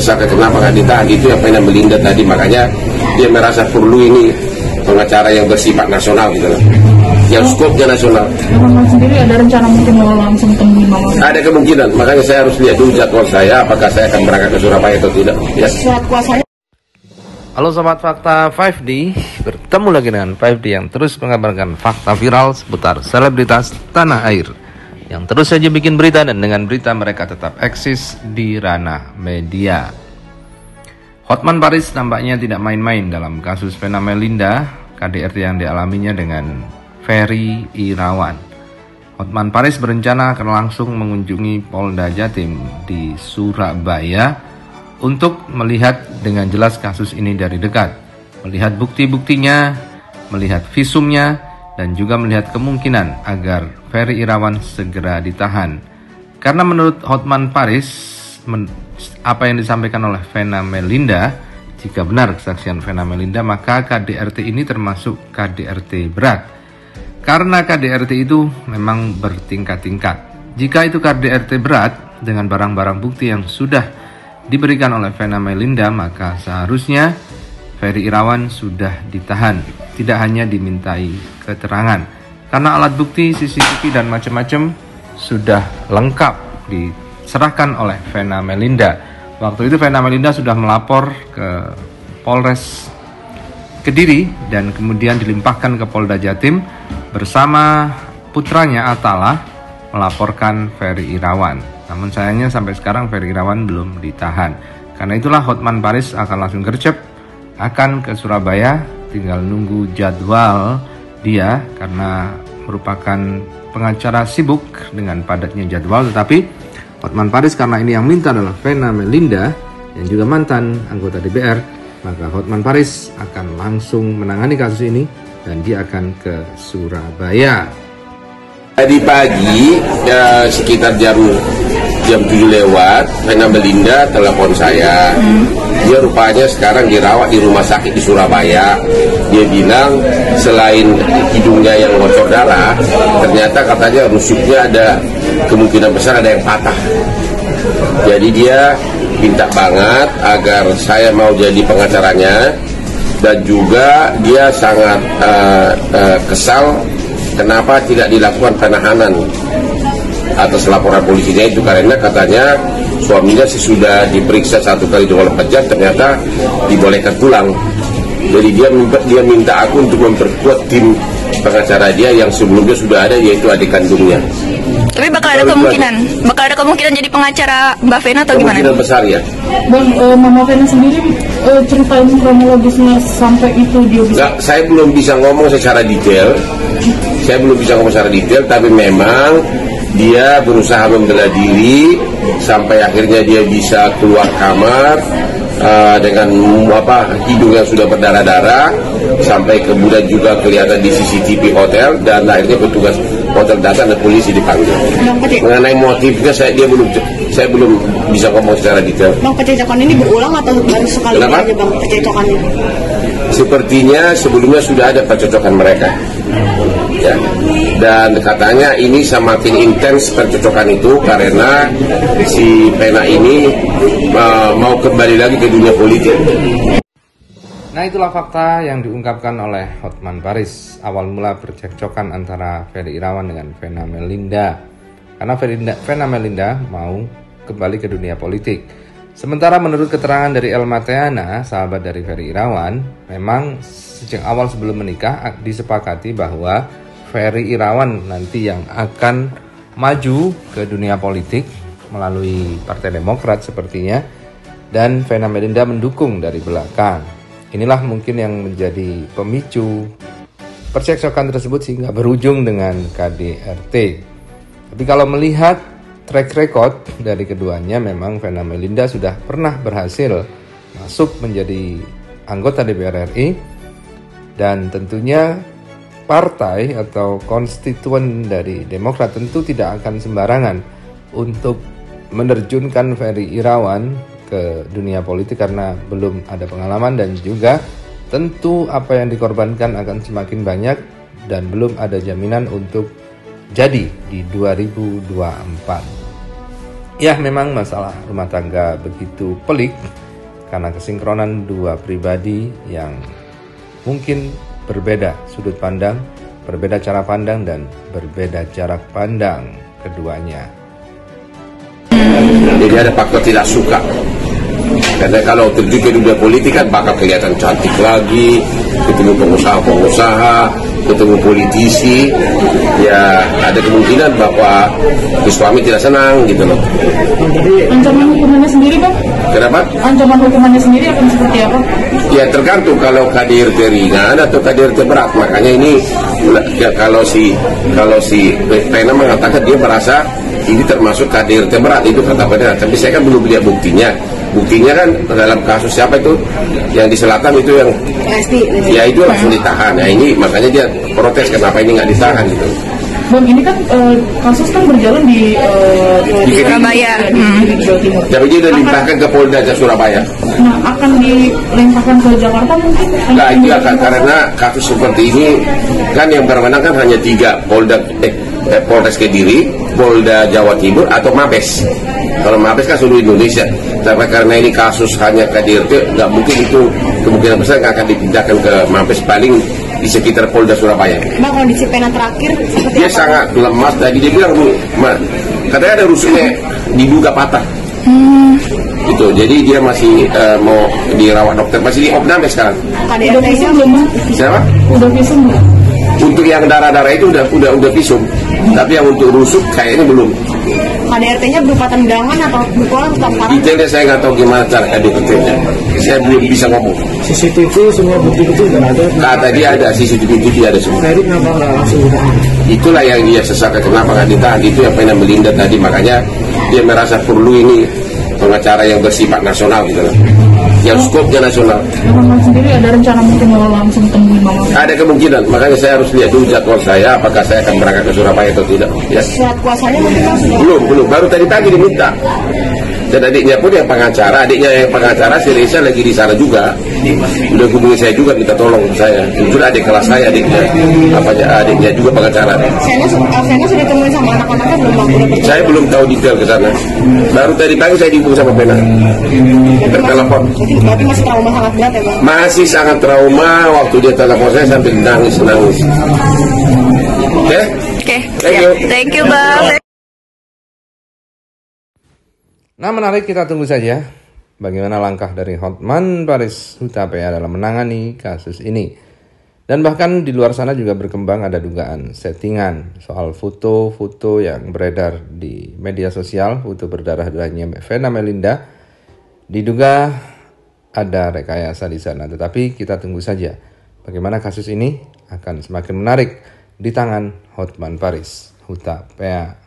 tersangka kenapa nggak ditahan, itu yang Vena Melinda tadi. Makanya dia merasa perlu ini pengacara yang bersifat nasional gitu loh, yang skopnya nasional. Mama sendiri ada rencana mungkin mau langsung temui Mama? Ada kemungkinan, makanya saya harus lihat dulu jadwal saya, apakah saya akan berangkat ke Surabaya atau tidak. Ya. Surat kuasanya. Halo Sobat Fakta 5D, bertemu lagi dengan 5D yang terus mengabarkan fakta viral seputar selebritas tanah air yang terus saja bikin berita, dan dengan berita mereka tetap eksis di ranah media. Hotman Paris nampaknya tidak main-main dalam kasus Vena Melinda, KDRT yang dialaminya dengan Ferry Irawan. Hotman Paris berencana akan langsung mengunjungi Polda Jatim di Surabaya untuk melihat dengan jelas kasus ini dari dekat, melihat bukti-buktinya, melihat visumnya, dan juga melihat kemungkinan agar Ferry Irawan segera ditahan. Karena menurut Hotman Paris, apa yang disampaikan oleh Vena Melinda, jika benar kesaksian Vena Melinda, maka KDRT ini termasuk KDRT berat. Karena KDRT itu memang bertingkat-tingkat. Jika itu KDRT berat dengan barang-barang bukti yang sudah diberikan oleh Vena Melinda, maka seharusnya Ferry Irawan sudah ditahan, tidak hanya dimintai keterangan. Karena alat bukti, CCTV dan macam-macam sudah lengkap diserahkan oleh Vena Melinda. Waktu itu Vena Melinda sudah melapor ke Polres Kediri dan kemudian dilimpahkan ke Polda Jatim bersama putranya Atala melaporkan Ferry Irawan. Namun sayangnya sampai sekarang Ferry Irawan belum ditahan. Karena itulah Hotman Paris akan langsung gercep, akan ke Surabaya, tinggal nunggu jadwal dia karena merupakan pengacara sibuk dengan padatnya jadwal. Tetapi Hotman Paris karena ini yang minta adalah Vena Melinda yang juga mantan anggota DPR, maka Hotman Paris akan langsung menangani kasus ini dan dia akan ke Surabaya. Tadi pagi ya, sekitar jam 7 lewat, Vena Melinda telepon saya. Dia rupanya sekarang dirawat di rumah sakit di Surabaya. Dia bilang selain hidungnya yang bocor darah, ternyata katanya rusuknya ada kemungkinan besar ada yang patah. Jadi dia minta banget agar saya mau jadi pengacaranya, dan juga dia sangat kesal kenapa tidak dilakukan penahanan atas laporan polisinya itu, karena katanya suaminya sudah diperiksa 1 kali 24 jam, ternyata dibolehkan pulang. Jadi dia minta aku untuk memperkuat tim pengacara dia yang sebelumnya sudah ada, yaitu adik kandungnya. Tapi bakal ada kemungkinan jadi pengacara Mbak Vena atau gimana? Kemungkinan besar ya. Bang, Mama Vena sendiri ceritain kronologisnya sampai itu dia bisa. Nggak, saya belum bisa ngomong secara detail. Tapi memang dia berusaha membela diri sampai akhirnya dia bisa keluar kamar dengan hidung yang sudah berdarah-darah, sampai kemudian juga kelihatan di CCTV hotel, dan akhirnya petugas hotel datang dan polisi dipanggil. Mengenai motifnya saya belum bisa ngomong secara detail. Bang, pencocokan ini berulang atau baru sekali aja Bang pencocokan ini? Sepertinya sebelumnya sudah ada pencocokan mereka. Ya. Dan katanya ini semakin intens pencocokan itu karena si Vena ini mau kembali lagi ke dunia politik. Nah, itulah fakta yang diungkapkan oleh Hotman Paris. Awal mula percekcokan antara Ferry Irawan dengan Vena Melinda, karena Vena Melinda mau kembali ke dunia politik. Sementara menurut keterangan dari Elma Teana, sahabat dari Ferry Irawan, memang sejak awal sebelum menikah disepakati bahwa Ferry Irawan nanti yang akan maju ke dunia politik melalui Partai Demokrat sepertinya, dan Vena Melinda mendukung dari belakang. Inilah mungkin yang menjadi pemicu percekcokan tersebut sehingga berujung dengan KDRT. Tapi kalau melihat track record dari keduanya, memang Vena Melinda sudah pernah berhasil masuk menjadi anggota DPR RI, dan tentunya partai atau konstituen dari Demokrat tentu tidak akan sembarangan untuk menerjunkan Ferry Irawan ke dunia politik karena belum ada pengalaman, dan juga tentu apa yang dikorbankan akan semakin banyak dan belum ada jaminan untuk jadi di 2024. Ya, memang masalah rumah tangga begitu pelik karena kesinkronan dua pribadi yang mungkin berbeda sudut pandang, berbeda cara pandang, dan berbeda jarak pandang keduanya. Jadi ada faktor tidak suka. Karena kalau terjun ke dunia politik kan bakal kelihatan cantik lagi, ketemu pengusaha-pengusaha, ketemu politisi, ya ada kemungkinan bahwa suami tidak senang gitu loh. Ancaman hukumannya sendiri Bang? Kenapa? Ancaman hukumannya sendiri akan seperti apa? Ya tergantung kalau KDRT ringan atau KDRT berat. Makanya ini ya, kalau si Pena mengatakan dia merasa ini termasuk KDRT berat, itu kata Pena. Tapi saya kan belum lihat buktinya. Buktinya kan dalam kasus siapa itu yang di selatan itu yang ya itu langsung ditahan. Nah ini makanya dia protes kenapa ini nggak ditahan gitu. Bang, ini kan kasus kan berjalan di Surabaya. di Jawa Timur. Tapi dia udah limpahkan ke Polda Surabaya. Nah, akan dilimpahkan ke Jakarta mungkin? Nah itu akan karena kasus seperti ini kan yang berwenang kan hanya 3 Polres Kediri, Polda Jawa Timur atau Mabes. Kalau Mabes kan seluruh Indonesia. Tapi karena ini kasus hanya KDRT, nggak mungkin itu kemungkinan besar nggak akan dipindahkan ke Mabes, paling di sekitar Polda Surabaya. Bang, kondisi Pena terakhir seperti Dia apa? sangat lemas tadi, dia bilang katanya ada rusuknya diduga patah. Gitu, jadi dia masih mau dirawat dokter, masih di opname sekarang. Udah visum belum Bang? Siapa? Udah visum belum? Untuk yang darah-darah itu udah visum, tapi yang untuk rusuk kayaknya belum. KDRT-nya berupa tendangan atau berupa tamparan? Detailnya saya nggak tahu gimana cara KDRT-nya. Saya belum bisa ngomong. CCTV semua bukti-bukti sudah ada. Kata dia ada CCTV ada semua. Tadi kenapa nggak langsung ditahan? Itulah yang dia sesalkan kenapa nggak ditahan. Itu yang Pena Melinda tadi, makanya dia merasa perlu ini pengacara yang bersifat nasional gitu loh. Yang skopnya nasional. Bang sendiri ada rencana mungkin mau langsung temui Mama? Ada kemungkinan, makanya saya harus lihat dulu jadwal saya, apakah saya akan berangkat ke Surabaya atau tidak. Ya. Surat kuasanya mungkin Bang sudah. Belum, baru tadi pagi diminta. Dan adiknya pun yang pengacara, si Reza lagi di sana juga. Udah hubungi saya juga, minta tolong saya. Itu adik kelas saya, adiknya juga pengacara. Saya sudah ditemuin sama anak-anaknya belum Bang? Udah bertemu? Saya belum tahu detail ke sana. Baru tadi pagi saya dihubungi sama Pena. Tertelepon. Berarti masih trauma sangat berat ya Bang? Masih sangat trauma, waktu dia telepon saya sambil nangis. Oke? Oke, Thank you. Thank you, Bang. Nah, menarik, kita tunggu saja bagaimana langkah dari Hotman Paris Hutapea dalam menangani kasus ini. Dan bahkan di luar sana juga berkembang ada dugaan settingan soal foto-foto yang beredar di media sosial, foto berdarah-darahnya Vena Melinda. Diduga ada rekayasa di sana, tetapi kita tunggu saja bagaimana kasus ini akan semakin menarik di tangan Hotman Paris Hutapea.